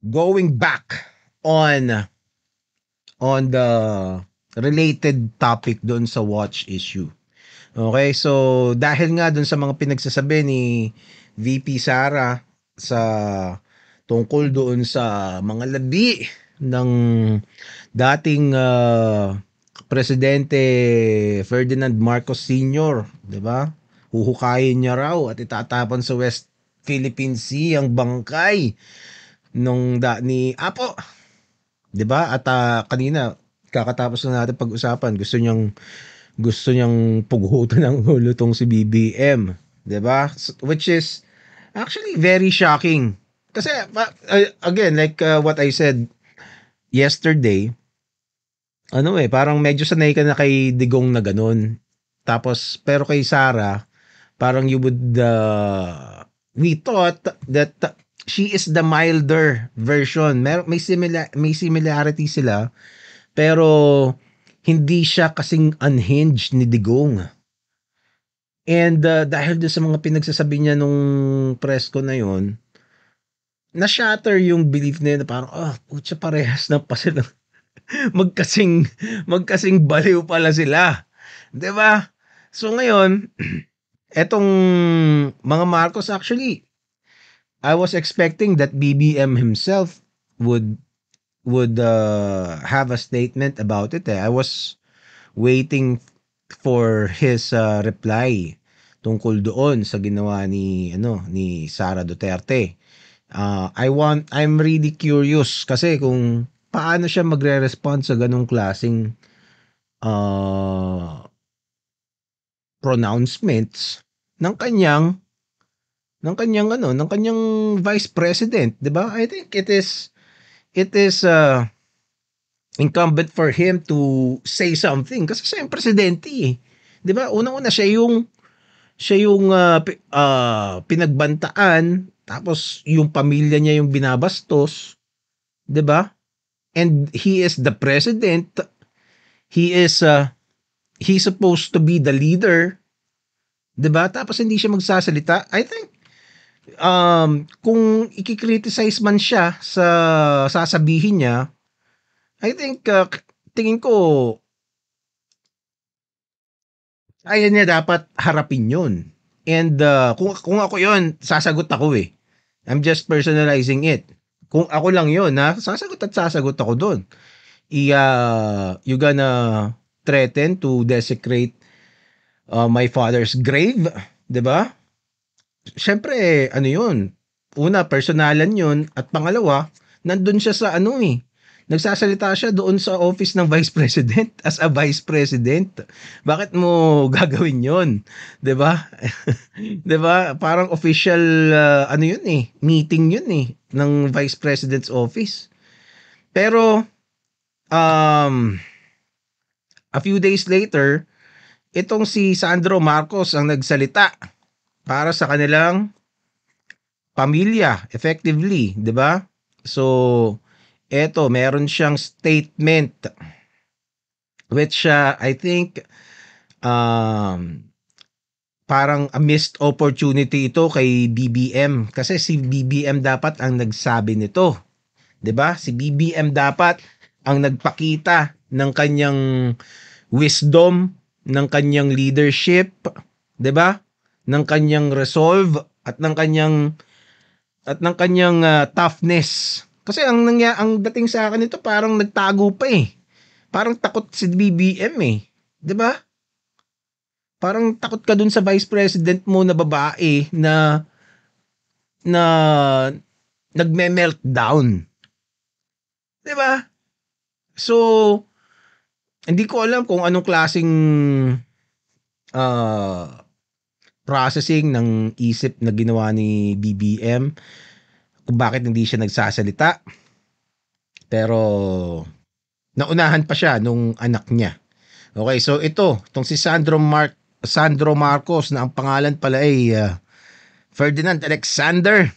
going back on the related topic doon sa watch issue. Okay, so dahil nga doon sa mga pinagsasabi ni VP Sara sa tungkol doon sa mga labi ng dating Presidente Ferdinand Marcos Sr., 'di ba? Huhukayin niya raw at itatapon sa West Philippine Sea ang bangkay ni Apo, 'di ba? At kanina kakatapos na natin pag-usapan, gusto niyang pughutan ng ulo tong si BBM, 'di ba? Which is actually very shocking. Kasi again, like what I said yesterday, parang medyo sanay ka na kay Digong na ganun. Tapos pero kay Sara, parang we thought that she is the milder version. May similarity sila, pero hindi siya kasing unhinged ni Digong. And dahil doon sa mga pinagsasabi niya nung press ko na yon, na-shatter yung belief nila na parang, putya, parehas na pa sila. magkasing, magkasing baliw pala sila. 'Di ba? So ngayon, etong mga Marcos, actually, I was expecting that BBM himself would have a statement about it. I was waiting for his reply tungkol doon sa ginawa ni Sara Duterte. I'm really curious kasi kung paano siya magre-respond sa ganung klaseng uh, pronouncements ng kanyang vice president, 'di ba? I think it is incumbent for him to say something kasi siya yung presidente eh. 'Di ba? Unang-una siya yung pinagbantaan, tapos yung pamilya niya yung binabastos, 'di ba? And he is the president. He's supposed to be the leader, 'di ba? Tapos hindi siya magsasalita. I think kung i-criticize man siya sa sasabihin niya, I think tingin ko ayan niya dapat harapin 'yun. And kung ako 'yon, sasagot ako eh. I'm just personalizing it. Kung ako lang 'yon, sasagot ako doon. You gonna threaten to desecrate my father's grave, 'di ba? Siyempre, ano 'yun? Una, personalan 'yun, at pangalawa, nandun siya sa nagsasalita siya doon sa office ng vice president as a vice president. Bakit mo gagawin 'yon? 'Di ba? 'Di ba? Parang official meeting 'yun ng vice president's office. Pero um a few days later, itong si Sandro Marcos ang nagsalita para sa kanilang pamilya, effectively, 'di ba? So, eto, meron siyang statement which I think um parang a missed opportunity ito kay BBM, kasi si BBM dapat ang nagsabi nito, 'di ba? Si BBM dapat ang nagpakita ng kanyang wisdom, ng kanyang leadership, 'di ba? Ng kanyang resolve at ng kanyang toughness. Kasi ang dating sa akin nito, parang nagtago pa eh. Parang takot si BBM eh, 'di ba? Parang takot ka dun sa vice president mo na babae na nagme-meltdown, 'di ba? So, hindi ko alam kung anong klaseng uh, processing ng isip na ginawa ni BBM, kung bakit hindi siya nagsasalita. Pero naunahan pa siya nung anak niya. Okay, so itong si Sandro Marcos, na ang pangalan pala ay Ferdinand Alexander.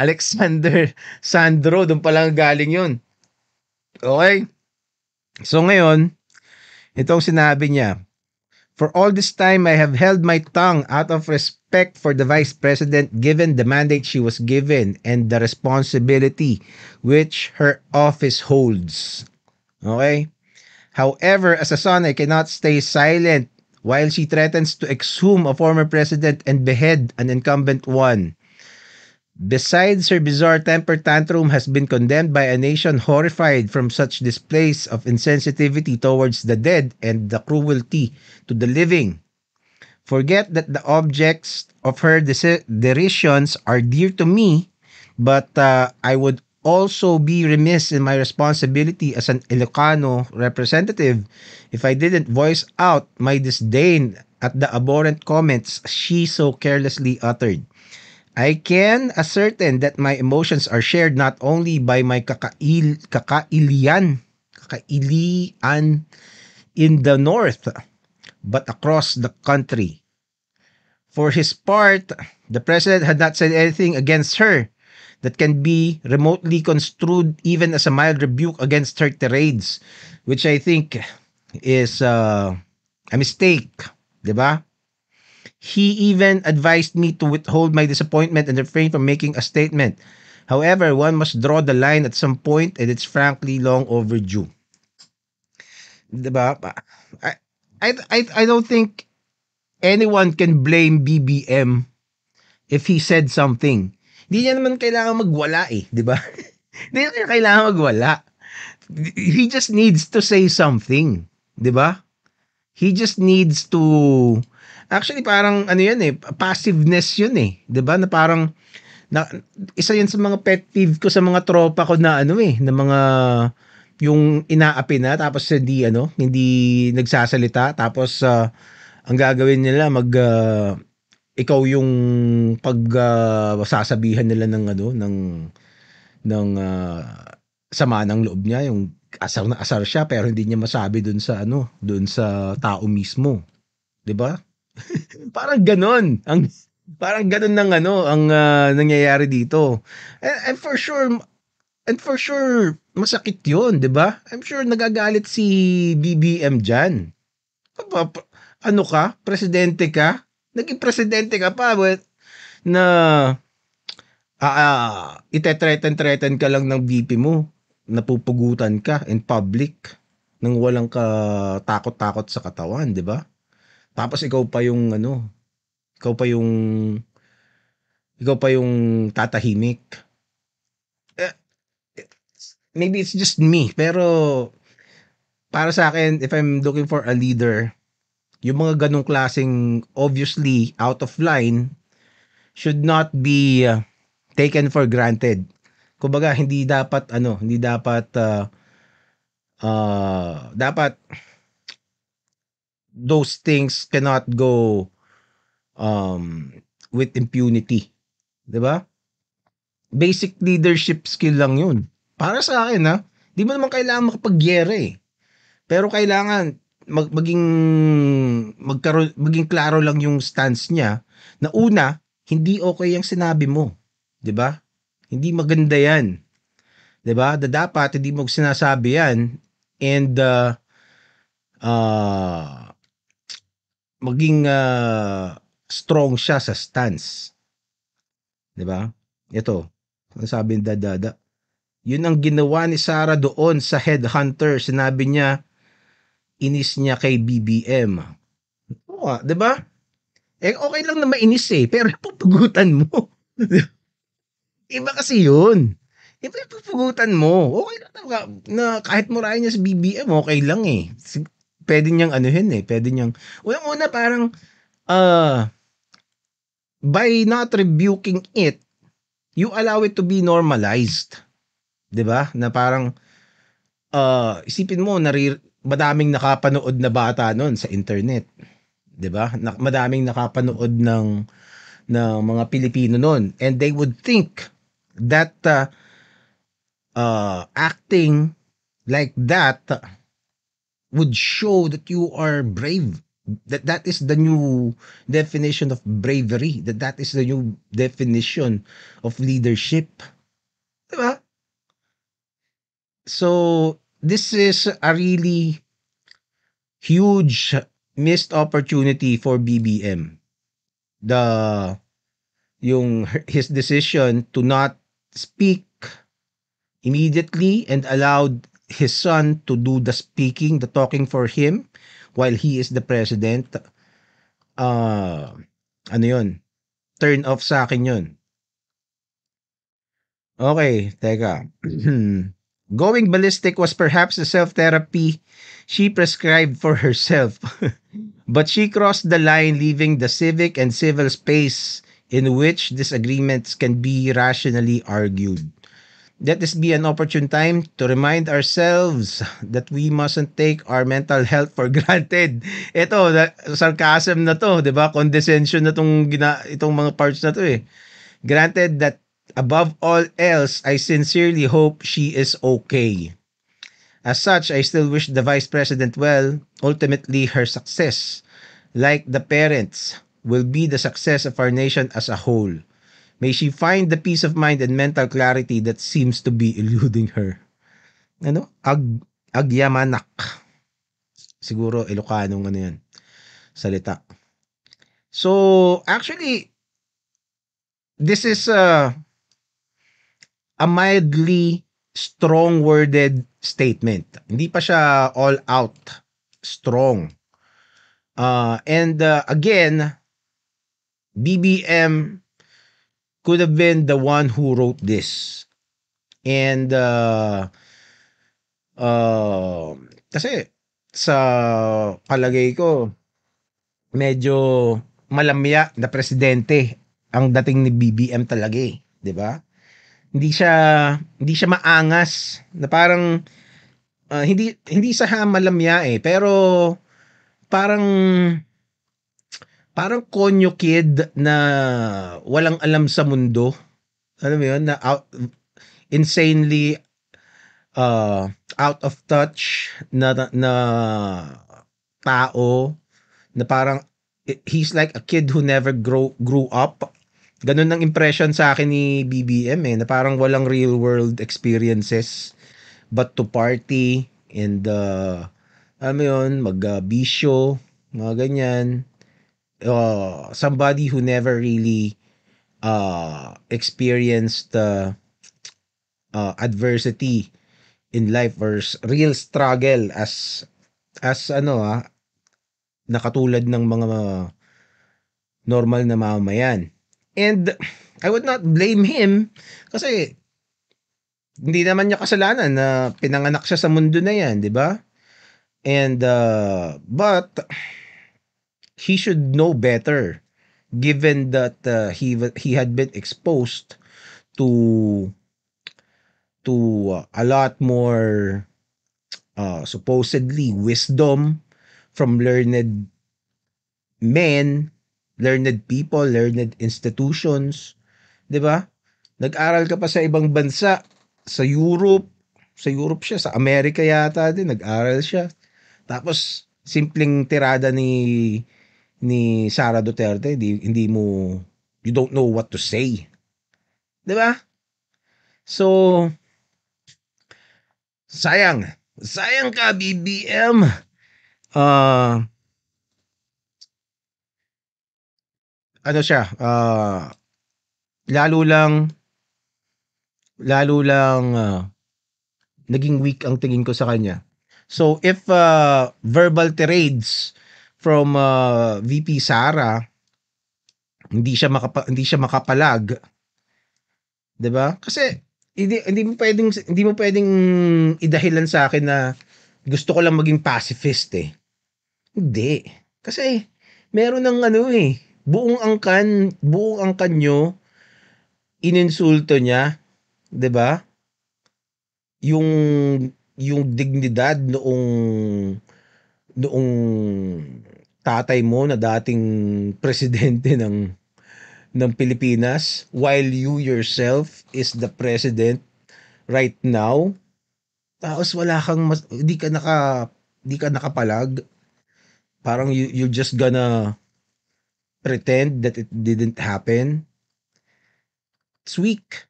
Alexander Sandro, doon pa lang galing yun. Okay? So ngayon, itong sinabi niya, "For all this time I have held my tongue out of respect for the vice president given the mandate she was given and the responsibility which her office holds. Okay? However, as a son, I cannot stay silent while she threatens to exhume a former president and behead an incumbent one. Besides, her bizarre temper tantrum has been condemned by a nation horrified from such displays of insensitivity towards the dead and the cruelty to the living. Forget that the objects of her derisions are dear to me, but I would also be remiss in my responsibility as an Ilocano representative if I didn't voice out my disdain at the abhorrent comments she so carelessly uttered. I can ascertain that my emotions are shared not only by my kakailian in the north, but across the country. For his part, the president had not said anything against her that can be remotely construed even as a mild rebuke against her tirades, which I think is a mistake, di ba? He even advised me to withhold my disappointment and refrain from making a statement. However, one must draw the line at some point and it's frankly long overdue. Diba? I, I don't think anyone can blame BBM if he said something. Hindi niya naman kailangan magwala eh, di ba? Hindi niya kailangan magwala. He just needs to say something, di ba? He just needs to actually parang ano yan eh, passiveness yun eh, 'di ba? Na parang na, isa yan sa mga pet peeve ko sa mga tropa ko na ano eh, na mga yung inaapi na tapos hindi nagsasalita tapos ang gagawin nila ikaw yung sasabihan nila ng sama ng loob niya, yung asar na asar siya pero hindi niya masabi dun sa tao mismo, 'di ba? Parang gano'n parang gano'n ang nangyayari dito. And for sure masakit 'yun, 'di ba? I'm sure nagagalit si BBM diyan. Ano ka, presidente ka? Naging presidente ka pa na ite-threaten ka lang ng VP mo, napupugutan ka in public nang walang takot-takot sa katawan, 'di ba? Tapos ikaw pa yung ikaw pa yung tatahimik. Eh, maybe it's just me, pero para sa akin, if I'm looking for a leader, yung mga ganong klaseng obviously out of line should not be taken for granted. Kumbaga hindi dapat dapat those things cannot go um with impunity, 'di ba? Basic leadership skill lang 'yun. Para sa akin ha, di mo naman kailangan makapagyera eh. Pero kailangan maging klaro lang yung stance niya na una, hindi okay yung sinabi mo, 'di ba? Hindi maganda 'yan, 'di ba? Dapat hindi mo sinasabi 'yan and uh, maging strong siya sa stance, 'di ba? Ito, ang sabi ni Dadada, yun ang ginawa ni Sarah doon sa headhunter. Sinabi niya, inis niya kay BBM. Oo, 'di ba? Eh, okay lang na mainis eh, pero pupugutan mo. Iba kasi yun. Iba yung pupugutan mo. Okay lang na kahit murahin niya si BBM, okay lang eh. Pwede niyang anuhin eh. Pwede niyang, unang-una parang, by not rebuking it, you allow it to be normalized. 'Di ba? Na parang, isipin mo, madaming nakapanood na bata nun sa internet. 'Di ba? Madaming nakapanood ng mga Pilipino nun. And they would think that acting like that would show that you are brave. That is the new definition of bravery. That is the new definition of leadership. Diba? So, this is a really huge missed opportunity for BBM. the his decision to not speak immediately and allowed his son to do the speaking, the talking for him while he is the president. Uh, ano yun? Turn off sa akin yun. Okay, teka. Going ballistic was perhaps the self-therapy she prescribed for herself. But she crossed the line, leaving the civic and civil space in which disagreements can be rationally argued. Let this be an opportune time to remind ourselves that we mustn't take our mental health for granted. Ito, sarcasm na to, 'di ba? Condescension na itong mga parts na to eh. Granted that above all else, I sincerely hope she is okay. As such, I still wish the Vice President well. Ultimately, her success, like the parents, will be the success of our nation as a whole. May she find the peace of mind and mental clarity that seems to be eluding her. Ano? Agyamanak. Siguro Ilocanong ano yan, salita. So, actually, this is a mildly strong-worded statement. Hindi pa siya all out strong. And again, BBM could have been the one who wrote this. And kasi sa palagay ko, medyo malamya na presidente ang dating ni BBM talaga eh, 'di ba? Hindi siya maangas na parang hindi sa malamya eh, pero parang parang konyo kid na walang alam sa mundo. Alam mo 'yun, na insanely out of touch na tao na parang he's like a kid who never grew up. Ganun ang impression sa akin ni BBM eh, na parang walang real world experiences but to party and alam mo yun, bisyo, mga ganyan. Somebody who never really experienced adversity in life or real struggle as nakatulad ng mga normal na mamamayan. And I would not blame him kasi hindi naman niya kasalanan na pinanganak siya sa mundo na yan, di ba? And but he should know better given that he had been exposed to a lot more supposedly wisdom from learned men, learned people, learned institutions, 'di ba? Nag-aral ka pa sa ibang bansa, sa Europe siya, sa Amerika yata din nag-aral siya. Tapos simpleng tirada ni Sara Duterte, hindi mo you don't know what to say. 'Di ba? So sayang. Sayang ka BBM. Uh, ano siya, lalo lang naging weak ang tingin ko sa kanya. So if verbal tirades from VP Sara hindi siya makapalag, 'di ba? Kasi hindi mo pwedeng idahilan sa akin na gusto ko lang maging pacifist eh. Hindi. Kasi meron ng buong angkan nyo ininsulto niya, 'di ba? Yung dignidad noong tatay mo na dating presidente ng Pilipinas while you yourself is the president right now. Tapos wala kang hindi ka nakapalag. Parang you're just gonna pretend that it didn't happen. It's weak.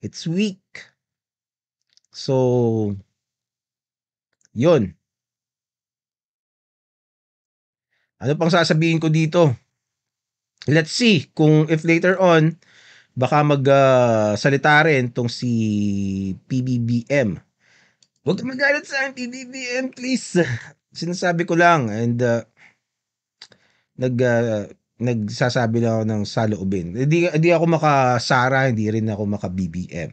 It's weak. So, yun. Ano pang sasabihin ko dito? Let's see kung if later on baka salita rin 'tong si PBBM. Huwag kang magalit sa'kin PBBM please. Sinasabi ko lang and, nag, nagsasabi lang ako ng saloobin. Hindi ako maka-SARA, hindi rin ako maka-BBM.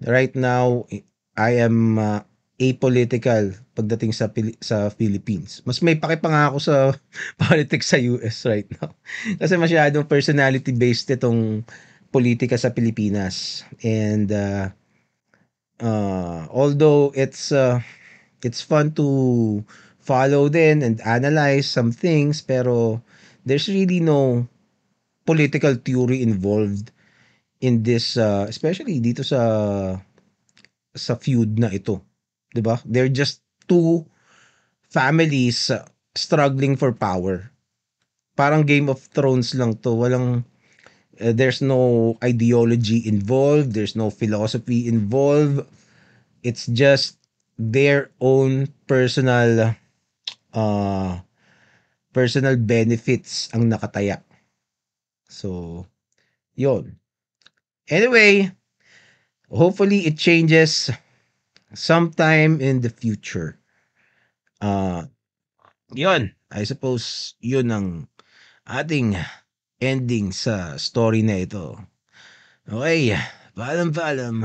Right now, I am, apolitical pagdating sa Philippines. Mas may paki pa nga ako sa politics sa US right now. Kasi masyadong personality based itong politika sa Pilipinas. And, although it's fun to follow din and analyze some things, pero there's really no political theory involved in this, especially dito sa feud na ito, 'di ba? They're just two families, struggling for power. Parang Game of Thrones lang 'to, walang, there's no ideology involved, there's no philosophy involved. It's just their own uh, personal benefits ang nakataya. So, 'yon. Anyway, hopefully it changes sometime in the future. Uh, 'Yon, I suppose 'yun ang ating ending sa story na ito. Okay, paalam, paalam.